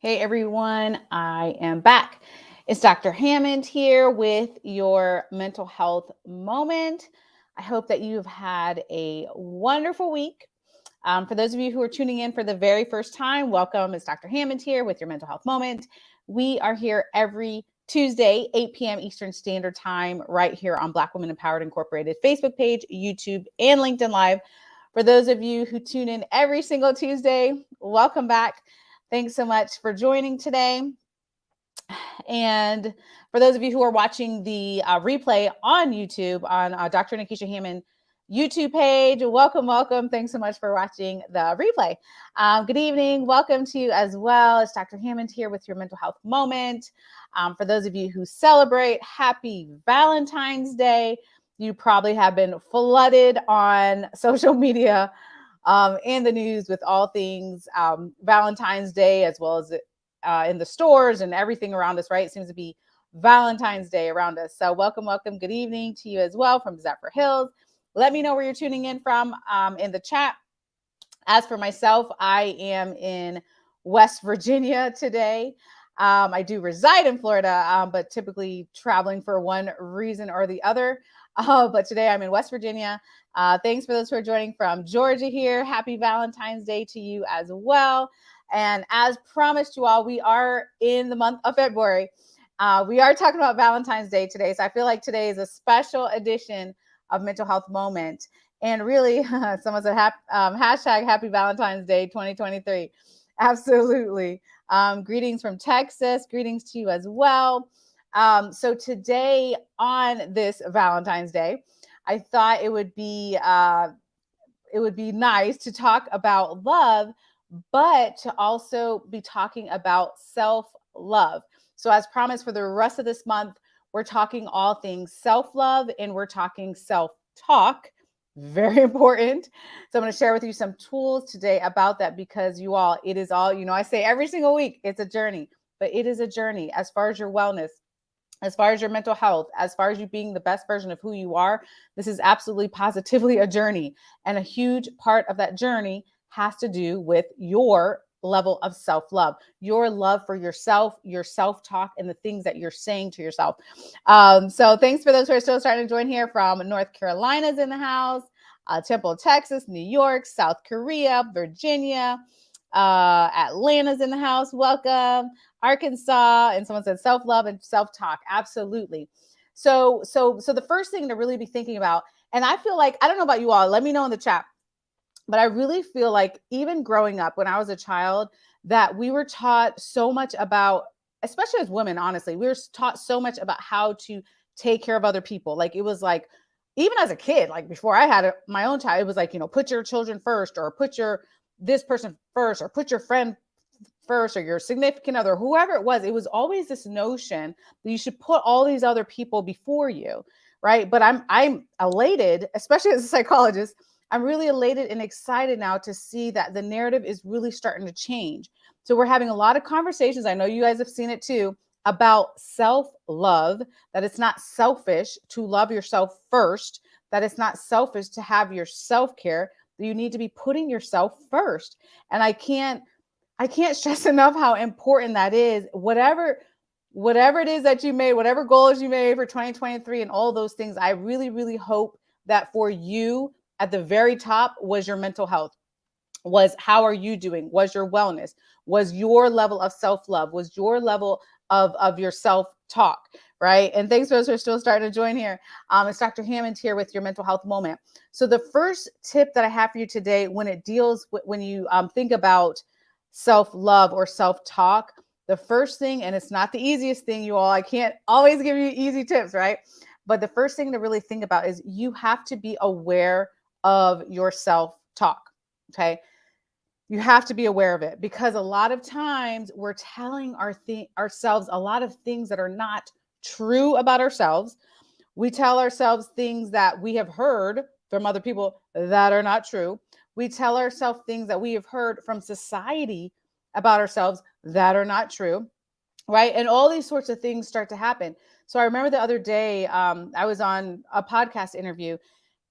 Hey everyone, I am back. It's Dr. Hammond here with your mental health moment. I hope that you've had a wonderful week. For those of you who are tuning in for the very first time, welcome. It's Dr. Hammond here with your mental health moment. We are here every Tuesday, 8 p.m. Eastern Standard Time, right here on Black Women Empowered Incorporated Facebook page, YouTube, and LinkedIn Live. For those of you who tune in every single Tuesday, welcome back. Thanks so much for joining today. And for those of you who are watching the replay on YouTube on Dr. Nikisha Hammond YouTube page, welcome. Thanks so much for watching the replay. Good evening. Welcome to you as well. It's Dr. Hammond here with your mental health moment. For those of you who celebrate, happy Valentine's Day. You probably have been flooded on social media and the news with all things Valentine's Day, as well as in the stores and everything around us, right? It seems to be Valentine's Day around us. So welcome. Good evening to you as well from Zephyr Hills. Let me know where you're tuning in from in the chat. As for myself, I am in West Virginia today. I do reside in Florida, but typically traveling for one reason or the other. But today I'm in West Virginia. Thanks for those who are joining from Georgia here. Happy Valentine's Day to you as well. And as promised you all, we are in the month of February. We are talking about Valentine's Day today. So I feel like today is a special edition of Mental Health Moment. And really, someone said hashtag Happy Valentine's Day 2023. Absolutely. Greetings from Texas. Greetings to you as well. So today on this Valentine's Day, I thought it would be nice to talk about love, but to also be talking about self-love. So as promised, for the rest of this month, we're talking all things self-love and we're talking self-talk. Very important. So I'm going to share with you some tools today about that because it is all, I say every single week, it's a journey, but it is a journey as far as your wellness, as far as your mental health, as far as you being the best version of who you are. This is absolutely positively a journey. And a huge part of that journey has to do with your level of self-love, your love for yourself, your self-talk, and the things that you're saying to yourself. So thanks for those who are still starting to join here from North Carolina's in the house, Temple, Texas, New York, South Korea, Virginia, Atlanta's in the house. Welcome. Arkansas. And someone said self-love and self-talk. Absolutely. So the first thing to really be thinking about, and I feel like, I don't know about you all, let me know in the chat, but I really feel like even growing up when I was a child, that we were taught so much about, especially as women, honestly, we were taught so much about how to take care of other people. Like it was like, even as a kid, like before I had my own child, it was like, put your children first, or put this person first, or put your friend first, or your significant other, whoever it was always this notion that you should put all these other people before you. Right. But I'm elated, especially as a psychologist. I'm really elated and excited now to see that the narrative is really starting to change. So we're having a lot of conversations. I know you guys have seen it too, about self-love, that it's not selfish to love yourself first, that it's not selfish to have your self-care, that you need to be putting yourself first. And I can't stress enough how important that is. Whatever it is that you made, whatever goals you made for 2023 and all those things, I really, really hope that for you, at the very top was your mental health, was how are you doing, was your wellness, was your level of self-love, was your level of your self-talk, right? And thanks for those who are still starting to join here. It's Dr. Hammond here with your mental health moment. So the first tip that I have for you today, when it deals with, when you think about self-love or self-talk, the first thing, and it's not the easiest thing, you all, I can't always give you easy tips, right? But the first thing to really think about is you have to be aware of your self-talk, okay? You have to be aware of it, because a lot of times we're telling ourselves a lot of things that are not true about ourselves. We tell ourselves things that we have heard from other people that are not true. We tell ourselves things that we have heard from society about ourselves that are not true, right? And all these sorts of things start to happen. So I remember the other day, I was on a podcast interview,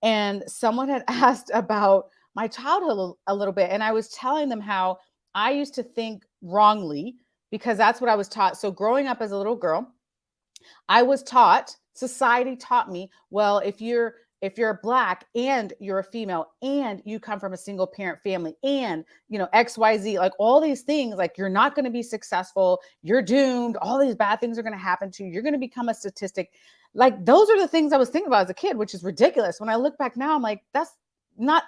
and someone had asked about my childhood a little bit. And I was telling them how I used to think wrongly because that's what I was taught. So growing up as a little girl, I was taught, society taught me, well, if you're black and you're a female and you come from a single parent family and XYZ, like all these things, like you're not going to be successful, you're doomed, all these bad things are going to happen to you, you're going to become a statistic. Like those are the things I was thinking about as a kid, which is ridiculous. When I look back now, I'm like, that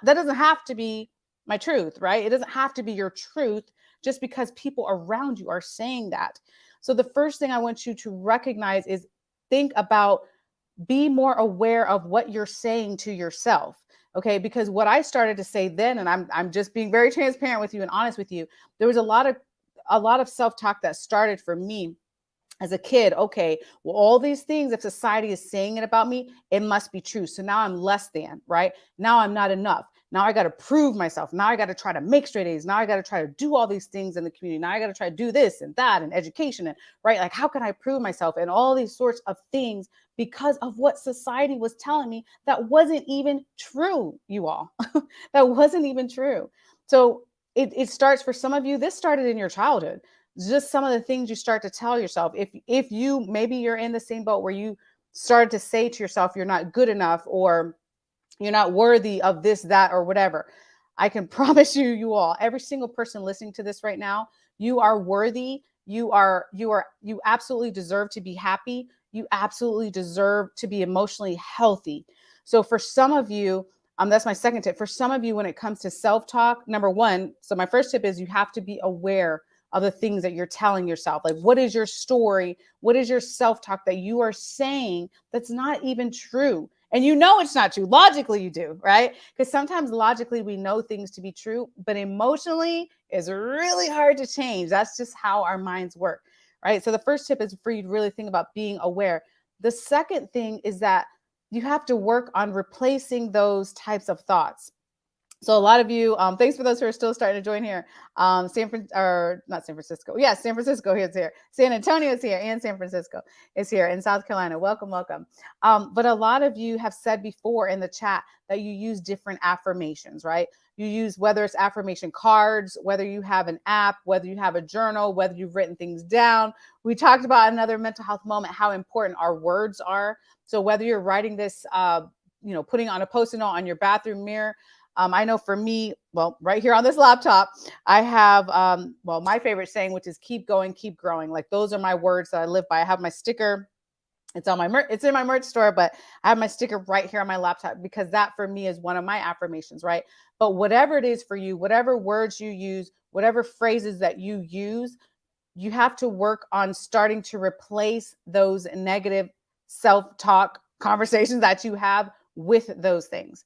doesn't have to be my truth, right? It doesn't have to be your truth just because people around you are saying that. So the first thing I want you to recognize is think about, be more aware of what you're saying to yourself. Okay, because what I started to say then, and I'm just being very transparent with you and honest with you, there was a lot of self-talk that started for me as a kid. Okay, well, all these things, if society is saying it about me, it must be true. So now I'm less than, right? Now I'm not enough. Now I got to prove myself. Now I got to try to make straight A's. Now I got to try to do all these things in the community. Now I got to try to do this and that and education and right. Like, how can I prove myself and all these sorts of things because of what society was telling me that wasn't even true, you all. That wasn't even true. So it starts for some of you, this started in your childhood, just some of the things you start to tell yourself. If you, maybe you're in the same boat where you started to say to yourself you're not good enough or you're not worthy of this, that, or whatever. I can promise you all, every single person listening to this right now, you are worthy. You absolutely deserve to be happy. You absolutely deserve to be emotionally healthy. So for some of you, that's my second tip. For some of you, when it comes to self-talk, number one, so my first tip is you have to be aware of the things that you're telling yourself. Like, what is your story? What is your self-talk that you are saying that's not even true? And it's not true. Logically, you do, right? Because sometimes logically we know things to be true, but emotionally is really hard to change. That's just how our minds work, right? So the first tip is for you to really think about being aware. The second thing is that you have to work on replacing those types of thoughts. So a lot of you, thanks for those who are still starting to join here. Not San Francisco. Yeah, San Francisco is here. San Antonio is here, and San Francisco is here in South Carolina. Welcome, welcome. But a lot of you have said before in the chat that you use different affirmations, right? You use, whether it's affirmation cards, whether you have an app, whether you have a journal, whether you've written things down. We talked about another mental health moment, how important our words are. So whether you're writing this, putting on a Post-it note on your bathroom mirror. I know for me, well, right here on this laptop, I have, my favorite saying, which is keep going, keep growing. Like those are my words that I live by. I have my sticker. It's in my merch store, but I have my sticker right here on my laptop because that for me is one of my affirmations, right? But whatever it is for you, whatever words you use, whatever phrases that you use, you have to work on starting to replace those negative self-talk conversations that you have with those things.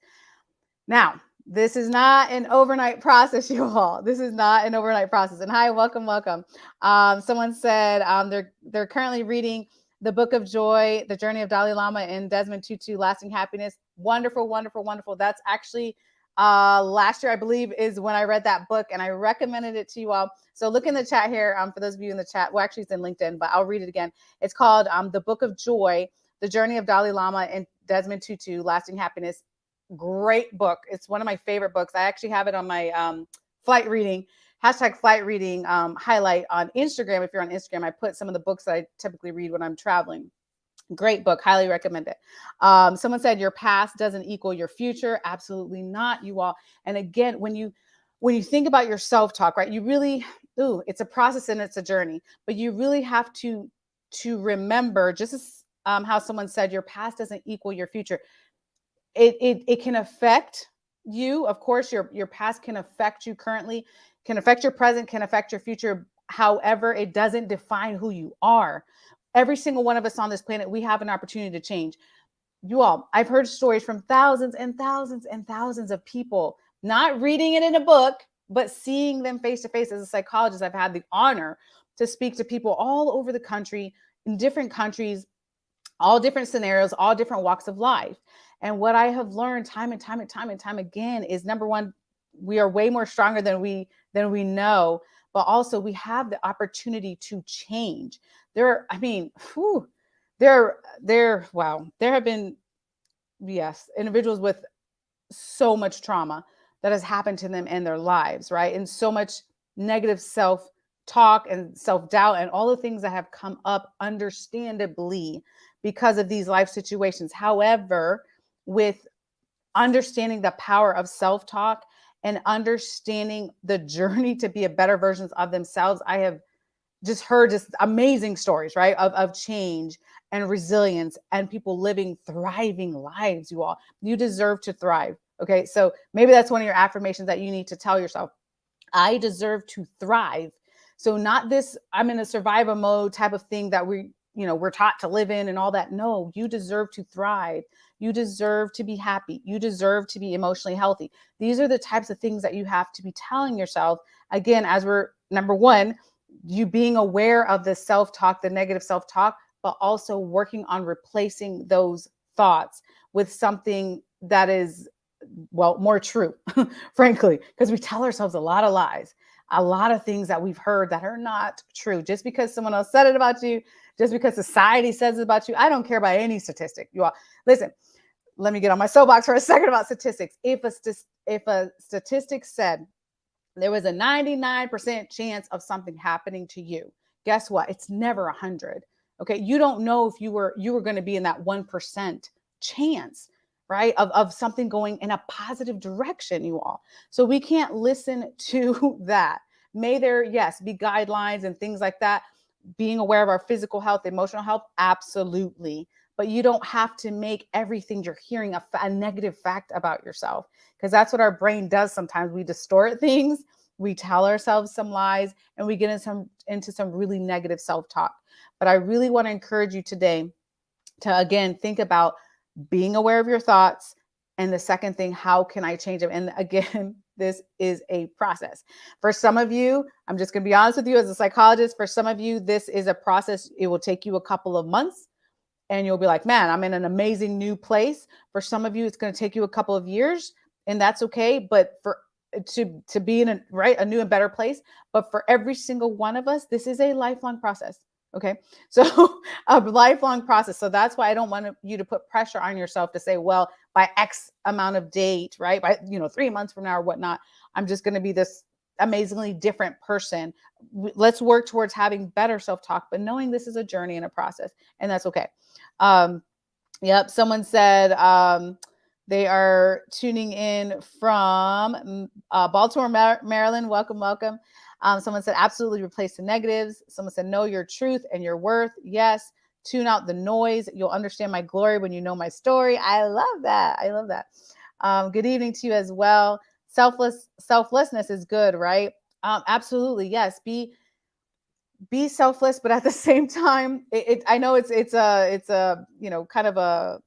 Now, this is not an overnight process, you all. This is not an overnight process. And hi, welcome, welcome. Someone said they're currently reading the Book of Joy, The Journey of Dalai Lama and Desmond Tutu, Lasting Happiness. Wonderful, wonderful, wonderful. That's actually last year, I believe, is when I read that book, and I recommended it to you all. So look in the chat here. For those of you in the chat, well, actually it's in LinkedIn, but I'll read it again. It's called The Book of Joy, The Journey of Dalai Lama and Desmond Tutu, Lasting Happiness. Great book. It's one of my favorite books. I actually have it on my flight reading, #flight reading highlight on Instagram. If you're on Instagram, I put some of the books that I typically read when I'm traveling. Great book. Highly recommend it. Someone said your past doesn't equal your future. Absolutely not, you all. And again, when you think about your self-talk, right, you really, it's a process and it's a journey, but you really have to remember, just as how someone said, your past doesn't equal your future. It can affect you. Of course, your past can affect you currently, can affect your present, can affect your future. However, it doesn't define who you are. Every single one of us on this planet, we have an opportunity to change. You all, I've heard stories from thousands and thousands and thousands of people, not reading it in a book, but seeing them face to face. As a psychologist, I've had the honor to speak to people all over the country, in different countries, all different scenarios, all different walks of life. And what I have learned time and time again is, number one, we are way more stronger than we know, but also we have the opportunity to change. There have been, yes, individuals with so much trauma that has happened to them in their lives, right? And so much negative self talk and self-doubt and all the things that have come up understandably because of these life situations. However, with understanding the power of self-talk and understanding the journey to be a better versions of themselves, I have just heard just amazing stories, right? Of change and resilience and people living thriving lives, you all. You deserve to thrive. Okay. So maybe that's one of your affirmations that you need to tell yourself. I deserve to thrive. So not this, I'm in a survival mode type of thing that we're taught to live in and all that. No, you deserve to thrive. You deserve to be happy. You deserve to be emotionally healthy. These are the types of things that you have to be telling yourself. Again, as we're number one, you being aware of the self-talk, the negative self-talk, but also working on replacing those thoughts with something that is, well, more true, frankly, because we tell ourselves a lot of lies, a lot of things that we've heard that are not true. Just because someone else said it about you, just because society says it about you, I don't care about any statistic. You all, listen, let me get on my soapbox for a second about statistics. If a statistic said there was a 99% chance of something happening to you, guess what? It's never 100. Okay. You don't know if you were going to be in that 1% chance, right? Of something going in a positive direction, you all. So we can't listen to that. May there, yes, be guidelines and things like that. Being aware of our physical health, emotional health, absolutely. But you don't have to make everything you're hearing a negative fact about yourself, because that's what our brain does sometimes. We distort things, we tell ourselves some lies, and we get into some really negative self-talk. But I really want to encourage you today to, again, think about being aware of your thoughts. And the second thing, how can I change them? And again, this is a process. For some of you, I'm just going to be honest with you as a psychologist, for some of you, this is a process. It will take you a couple of months and you'll be like, man, I'm in an amazing new place. For some of you, it's going to take you a couple of years, and that's okay. But to be in a new and better place. But for every single one of us, this is a lifelong process. Okay. So a lifelong process. So that's why I don't want you to put pressure on yourself to say, well, by X amount of date, right? By, 3 months from now or whatnot, I'm just going to be this amazingly different person. Let's work towards having better self-talk, but knowing this is a journey and a process, and that's okay. Yep. Someone said, they are tuning in from Baltimore, Maryland. Welcome, welcome. Someone said, absolutely replace the negatives. Someone said, know your truth and your worth. Yes. Tune out the noise. You'll understand my glory when you know my story. I love that. I love that. Good evening to you as well. Selflessness is good, right? Absolutely. Yes. Be selfless, but at the same time, I know it's a kind of a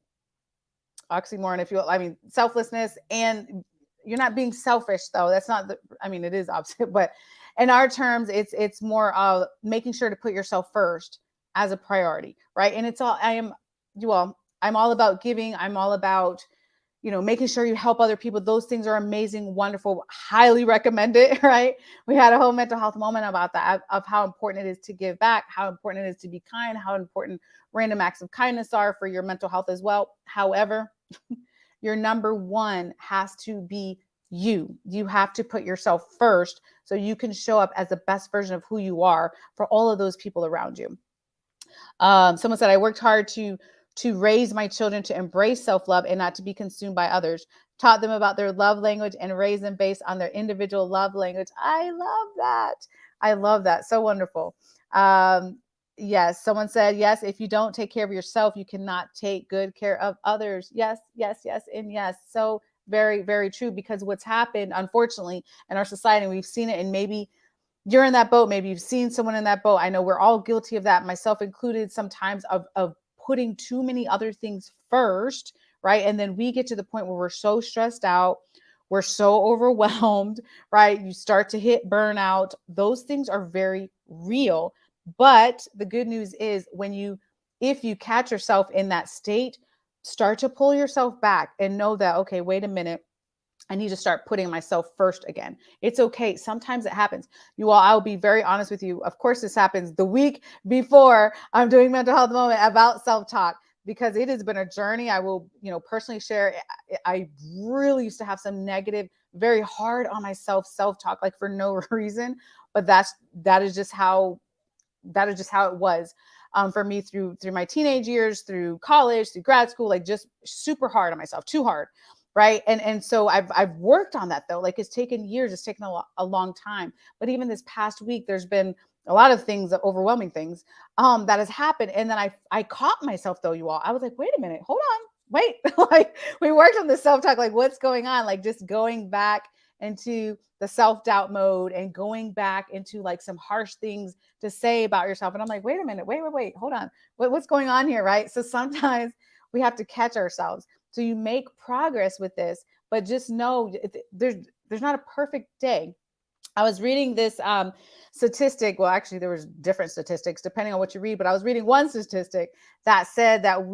oxymoron, if you will. I mean, selflessness, and you're not being selfish, though. That's not it is opposite, but in our terms, it's more making sure to put yourself first as a priority, right? And I'm all about giving. I'm all about making sure you help other people. Those things are amazing, wonderful, highly recommend it, right? We had a whole mental health moment about that, of how important it is to give back, how important it is to be kind, how important random acts of kindness are for your mental health as well. However, your number one has to be you. You have to put yourself first so you can show up as the best version of who you are for all of those people around you. Someone said, I worked hard to raise my children to embrace self-love and not to be consumed by others. Taught them about their love language and raised them based on their individual love language. I love that. I love that. So wonderful. Yes. Someone said, yes, if you don't take care of yourself, you cannot take good care of others. Yes, yes, yes, and yes. So very, very true, because what's happened, unfortunately, in our society, we've seen it, and maybe you're in that boat. Maybe you've seen someone in that boat. I know we're all guilty of that, myself included, sometimes of putting too many other things first, right? And then we get to the point where we're so stressed out, we're so overwhelmed, right? You start to hit burnout. Those things are very real. But the good news is if you catch yourself in that state, start to pull yourself back and know that, okay, wait a minute. I need to start putting myself first again. It's okay. Sometimes it happens. I'll be very honest with you. Of course, this happens the week before I'm doing mental health moment about self-talk, because it has been a journey. I will, personally share. I really used to have some negative, very hard on myself self-talk, like for no reason. but that is just how it was for me through my teenage years, through college, through grad school, like just super hard on myself, too hard. Right. And so I've worked on that though. Like it's taken years, it's taken a long time. But even this past week, there's been a lot of things, overwhelming things that has happened. And then I caught myself though, you all. I was like, wait a minute, hold on, wait. Like we worked on the self-talk, like what's going on? Like just going back into the self-doubt mode and going back into like some harsh things to say about yourself. And I'm like, wait a minute, wait, hold on. What's going on here? Right. So sometimes we have to catch ourselves. So you make progress with this, but just know there's not a perfect day. I was reading this statistic. Well, actually, there was different statistics depending on what you read, but I was reading one statistic that said that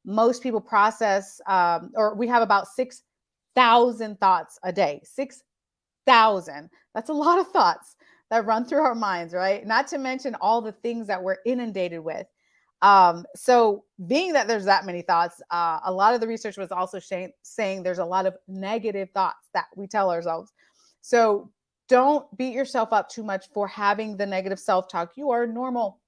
most people process, or we have about 6,000 thoughts a day. 6,000. That's a lot of thoughts that run through our minds, right? Not to mention all the things that we're inundated with. So being that there's that many thoughts, a lot of the research was also saying there's a lot of negative thoughts that we tell ourselves. So don't beat yourself up too much for having the negative self-talk. You are normal.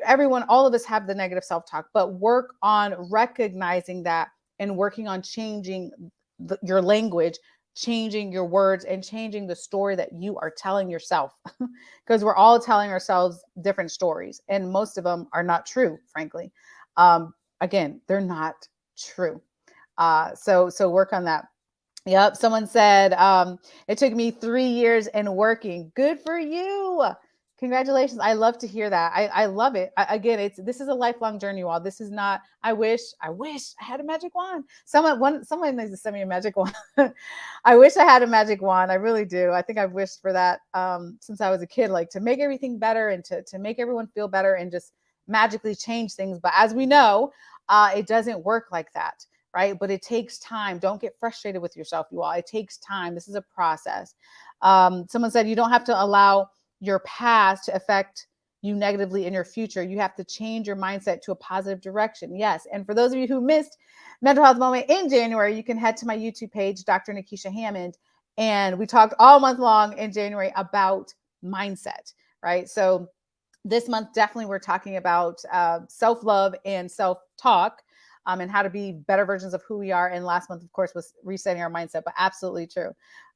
Everyone, all of us have the negative self-talk, but work on recognizing that and working on changing your language, changing your words, and changing the story that you are telling yourself. Because we're all telling ourselves different stories, and most of them are not true, frankly. Again, they're not true. So work on that. Yep. Someone said, it took me 3 years and working. Good for you. Congratulations. I love to hear that. I love it. Again, this is a lifelong journey, you all. This is not, I wish I had a magic wand. Someone needs to send me a magic wand. I wish I had a magic wand. I really do. I think I've wished for that since I was a kid, like to make everything better and to make everyone feel better and just magically change things. But as we know, it doesn't work like that. Right. But it takes time. Don't get frustrated with yourself, you all. It takes time. This is a process. Someone said you don't have to allow your past to affect you negatively in your future. You have to change your mindset to a positive direction. Yes. And for those of you who missed Mental Health Moment in January, you can head to my YouTube page, Dr. Nikisha Hammond. And we talked all month long in January about mindset. Right. So this month, definitely we're talking about self-love and self-talk. And how to be better versions of who we are. And last month, of course, was resetting our mindset, but absolutely true.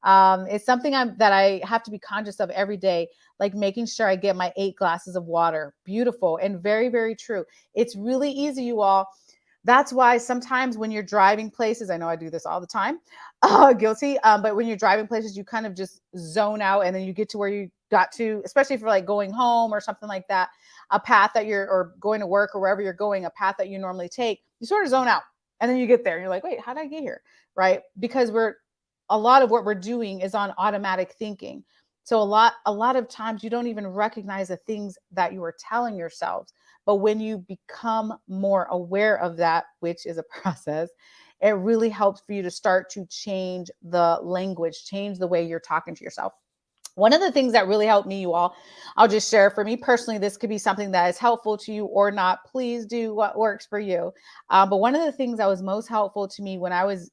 It's something that I have to be conscious of every day, like making sure I get my 8 glasses of water. Beautiful and very, very true. It's really easy, you all. That's why sometimes when you're driving places, I know I do this all the time, guilty. But when you're driving places, you kind of just zone out and then you get to where you got to, especially for like going home or something like that, a path that or going to work or wherever you're going, a path that you normally take, you sort of zone out and then you get there and you're like, wait, how did I get here? Right. Because a lot of what we're doing is on automatic thinking. So a lot of times you don't even recognize the things that you are telling yourselves. But when you become more aware of that, which is a process, it really helps for you to start to change the language, change the way you're talking to yourself. One of the things that really helped me, you all, I'll just share for me personally, this could be something that is helpful to you or not. Please do what works for you. But one of the things that was most helpful to me when I was,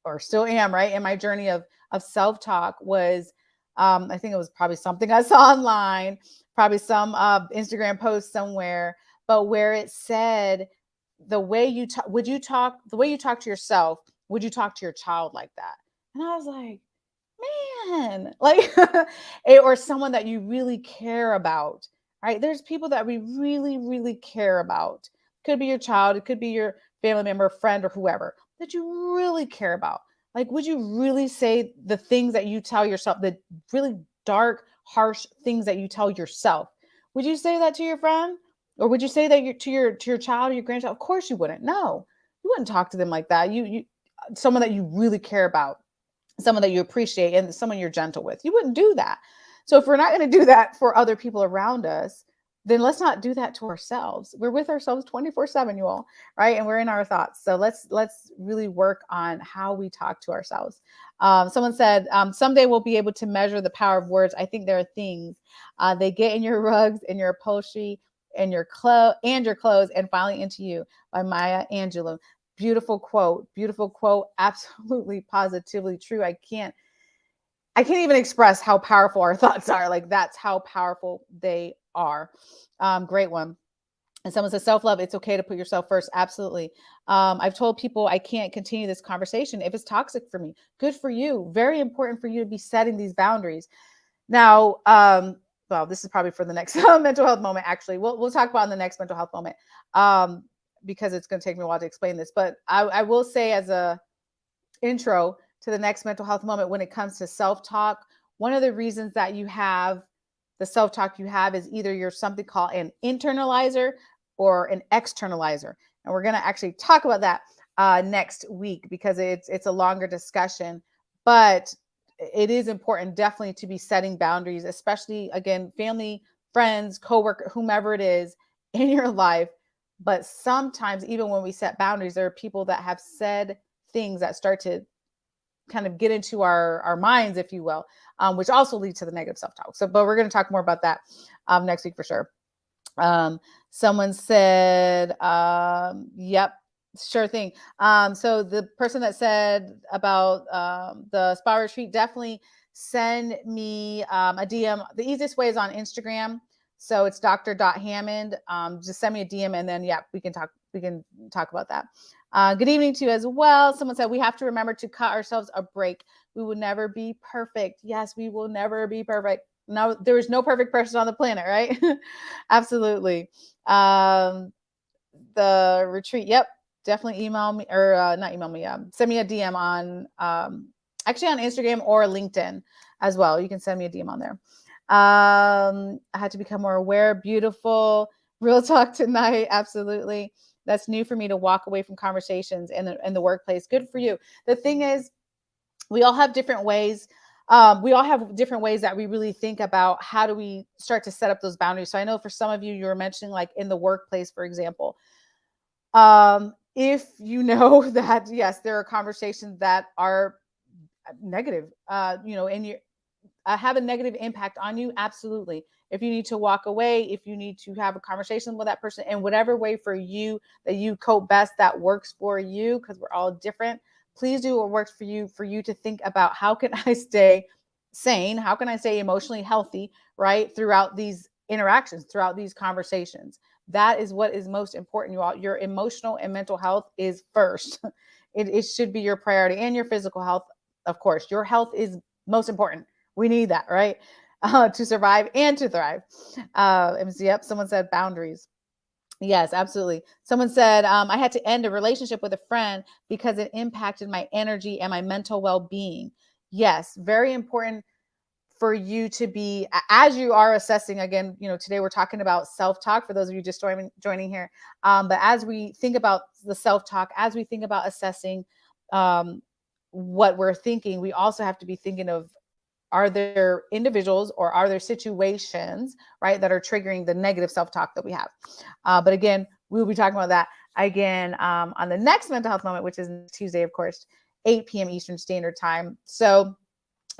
or still am, right, in my journey of self-talk was, I think it was probably something I saw online, probably some Instagram post somewhere, but where it said, the way you talk to yourself, would you talk to your child like that? And I was like, man, like, or someone that you really care about, right? There's people that we really, really care about. Could be your child, it could be your family member, friend, or whoever that you really care about. Like, would you really say the things that you tell yourself, the really dark, harsh things that you tell yourself? Would you say that to your friend? Or would you say that to your child or your grandchild? Of course you wouldn't. No, you wouldn't talk to them like that. You someone that you really care about, someone that you appreciate, and someone you're gentle with. You wouldn't do that. So if we're not going to do that for other people around us, then let's not do that to ourselves. We're with ourselves 24/7, you all, right? And we're in our thoughts. So let's really work on how we talk to ourselves. Someone said, someday we'll be able to measure the power of words. I think there are things they get in your rugs, in your upholstery, and your clothes, and finally into you, by Maya Angelou. Beautiful quote, absolutely positively true. I can't I can't even express how powerful our thoughts are. Like that's how powerful they are. Great one. And someone says self-love, it's okay to put yourself first. Absolutely. I've told people I can't continue this conversation if it's toxic for me. Good for you. Very important for you to be setting these boundaries. Now, well, this is probably for the next mental health moment. Actually, we'll talk about in the next mental health moment, um, because it's going to take me a while to explain this. But I will say as a intro to the next mental health moment when it comes to self-talk, one of the reasons that you have the self-talk you have is either you're something called an internalizer or an externalizer. And we're going to actually talk about that next week because it's a longer discussion. But it is important definitely to be setting boundaries, especially again, family, friends, coworker, whomever it is in your life. But sometimes even when we set boundaries, there are people that have said things that start to kind of get into our minds, if you will, which also leads to the negative self-talk. So, but we're going to talk more about that next week for sure. Someone said, yep, sure thing. So the person that said about the spa retreat, definitely send me a DM. The easiest way is on Instagram. So it's Dr.Hammond. Just send me a DM and then, yeah, we can talk about that. Good evening to you as well. Someone said, we have to remember to cut ourselves a break. We will never be perfect. Yes, we will never be perfect. No, there is no perfect person on the planet, right? Absolutely. The retreat. Yep. Definitely email me or not email me. Send me a DM on actually on Instagram or LinkedIn as well. You can send me a DM on there. I had to become more aware. Beautiful. Real talk tonight. Absolutely. That's new for me to walk away from conversations in the workplace. Good for you. The thing is, we all have different ways. We all have different ways that we really think about how do we start to set up those boundaries. So I know for some of you, you were mentioning like in the workplace, for example, if you know that, yes, there are conversations that are negative, and you have a negative impact on you. Absolutely. If you need to walk away, if you need to have a conversation with that person in whatever way for you that you cope best, that works for you, because we're all different. Please do what works for you to think about how can I stay sane? How can I stay emotionally healthy, right? Throughout these interactions, throughout these conversations. That is what is most important, you all. Your emotional and mental health is first. It should be your priority, and your physical health, of course. Your health is most important. We need that, right? To survive and to thrive. Yep, someone said boundaries. Yes, absolutely. Someone said, I had to end a relationship with a friend because it impacted my energy and my mental well being. Yes, very important for you to be, as you are assessing. Again, today we're talking about self-talk for those of you just joining here. But as we think about the self-talk, as we think about assessing what we're thinking, we also have to be thinking of, are there individuals or are there situations, right, that are triggering the negative self-talk that we have? But again, we'll be talking about that again on the next mental health moment, which is Tuesday, of course, 8 p.m. Eastern Standard Time. So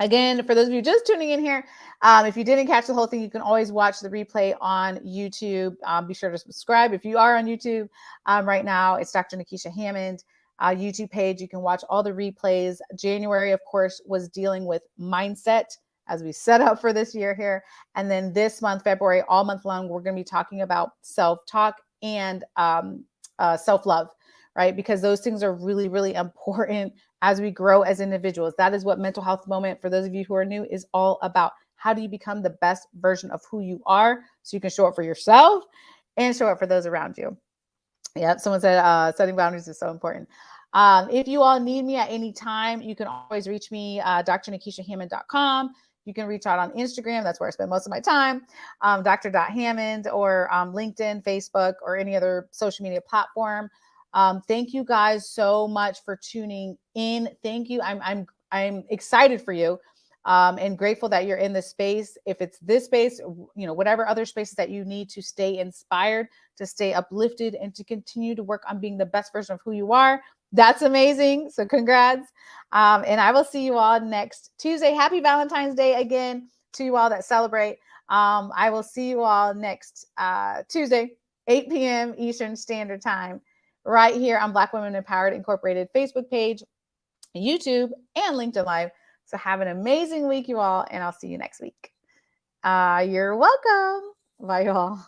again, for those of you just tuning in here, if you didn't catch the whole thing, you can always watch the replay on YouTube. Be sure to subscribe if you are on YouTube right now. It's Dr. Nikisha Hammond. YouTube page. You can watch all the replays. January, of course, was dealing with mindset as we set up for this year here. And then this month, February, all month long, we're going to be talking about self-talk and self-love, right? Because those things are really, really important as we grow as individuals. That is what mental health moment, for those of you who are new, is all about. How do you become the best version of who you are so you can show up for yourself and show up for those around you? Yeah, someone said setting boundaries is so important. If you all need me at any time, you can always reach me, drnikishahammond.com. You can reach out on Instagram. That's where I spend most of my time, dr.hammond, or LinkedIn, Facebook, or any other social media platform. Thank you guys so much for tuning in. Thank you. I'm excited for you. And grateful that you're in this space. If it's this space, whatever other spaces that you need to stay inspired, to stay uplifted, and to continue to work on being the best version of who you are, that's amazing. So congrats. And I will see you all next Tuesday. Happy Valentine's Day again to you all that celebrate. I will see you all next Tuesday, 8 p.m. Eastern Standard Time, right here on Black Women Empowered Incorporated Facebook page, YouTube, and LinkedIn Live. So have an amazing week, you all, and I'll see you next week. You're welcome. Bye, y'all.